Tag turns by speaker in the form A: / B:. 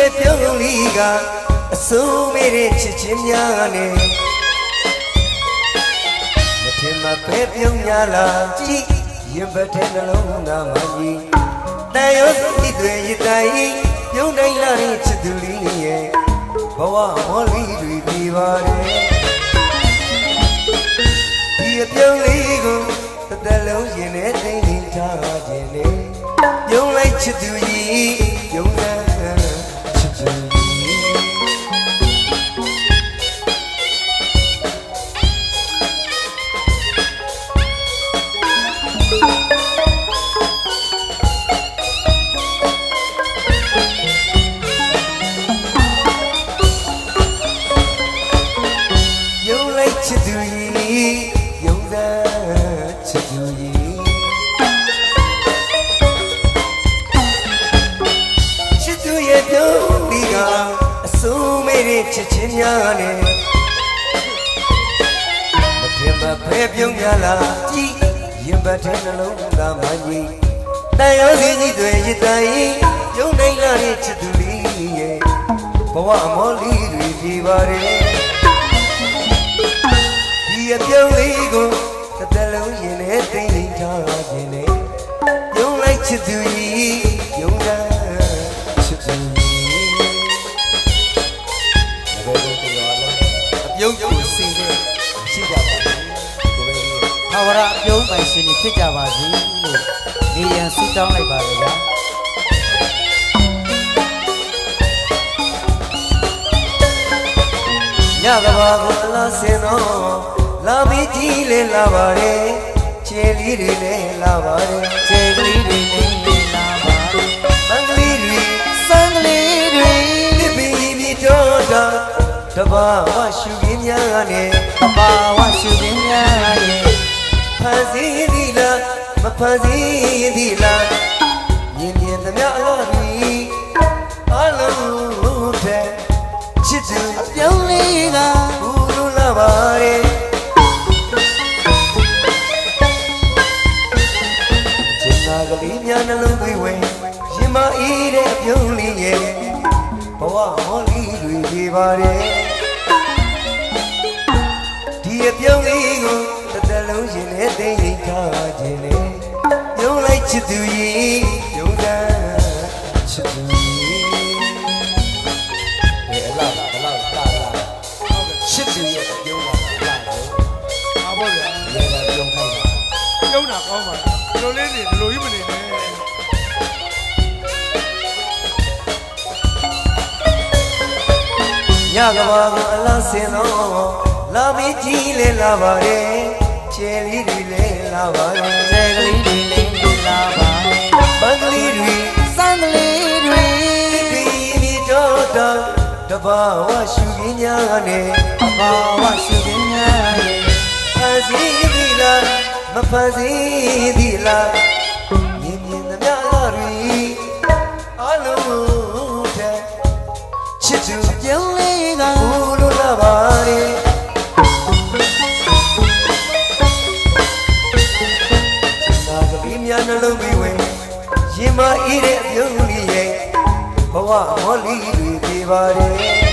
A: ရဲ့ပြုံးလေးကအစိုးမေတဲ့ချစ်ချင်းများနဲ့မထင်မှပဲပြုံးများလာကြည့်ရင်ပတ်တဲ့နှလုံးသားမှကြီးတန်ရုံးစိတ်တွေရတိုင်းပြုံးနိုင်လာတဲ့ချစ်သူလေးရဲ့ဘဝမော်လီတွေပြပါတယ်ဒီအပြုံးလေးကိုတစ်သက်လုံးရင်နဲ့သိနေထားခြင်းနဲ့ပြုံးလိုက်ချစ်သူကြီးပြုံးလိုက်ချစ်သူချစ်သူကြီးယုံသားချစ်သူကြီးချစ်သူရဲ့ပြုံးပြီးကအစိုးမေတဲ့ချစ်ချင်းများနဲ့မထင်မှပဲပြုံးများလာကြည့်ရင်ပတ်တဲ့နှလုံးသားမှကြီးတန်ရုံးစီကြီးတွေရတိုင်းပြုံးနိုင်လာတဲ့ချစ်သူလေးရဲ့ဘဝအမောလေးတွေပြပါတယ်အပြုံးလေးကိုတစ်သက်လုံးရင်နဲ့သိနေထားခြင်းနဲ့ယုံလိုက်ချစ်သူကြီးယုံတာချစ်သူကြီးဘယ်လိုပြောလဲအပြုံးကိုစီနေရှိကြပါဘူးကိုပဲကြီးဟာဝရအပြုံးပိုင်ရှင်တွေဖြစ်ကြပါစေလို့နေရန်ဆုတောင်းလိုက်ပါလေဗျာညကဘာကိုအလားစင်တော့လာပြီးကြီးလေလာပါတယ်ခြေလေးတွေလည်းလာပါတယ်ခြေကလေးတွေလည်းလာပါတယ်မန္တလေးတွေစံကလေးတွေဒီပင်ကြီးတော့တဘာဝရှုရင်းများနဲ့တဘာဝရှုရင်းများနဲ့ဖန်စီသီလားမဖန်စီသီလားမြင်မြင်သမျှအလားပြီးအလုံးတဲ့ချစ်သူပြုံးလေးကဘူးလို့လာပါတယ်ကလေးများနှလုံးသွေးဝင်ရင်မအေးတဲ့အပြုံးလေးရဲ့ဘဝဟောလေးတွေပြပါတယ်ဒီအပြုံးလေးကိုတစ်သက်လုံးရင်နဲ့သိနေထားခြင်းနဲ့ပြုံးလိုက်ချစ်သူကြီးပြုံးတာချစ်သူကြီးဘယ်အလားဘလောက်တာလားချစ်သူရဲ့ပြုံးတာလားအားဖို့ရလေကပြုံးခိုင်းတာ
B: ပြုံးတာကောင်းပါလားဒီလိုလေးနေဒီလိုကြီးမနေနဲ့
A: ညကဘာကအလားစင်တော့လာပြီးကြီးလေလာပါတယ်ခြေလေးတွေလည်းလာပါတယ်ခြေကလေးတွေလည်းလာပါတယ်မန္တလေးတွေစံကလေးတွေဒီပြီးတော့တဘာဝရှုရင်းများနဲ့တဘာဝရှုရင်းများရဲ့ဖန်စီသီလားမဖန်စီသီလားမြင်မြင်သမျှလားတွေအလုံးတဲ့ချစ်သူပြုံးလေးကဘူးလို့လာပါတယ်နာကလေးများနှလုံးသွေးဝင်ရင်မအေးတဲ့အပြုံးလေးရဲ့ဘဝမော်လီတွေပြပါတယ်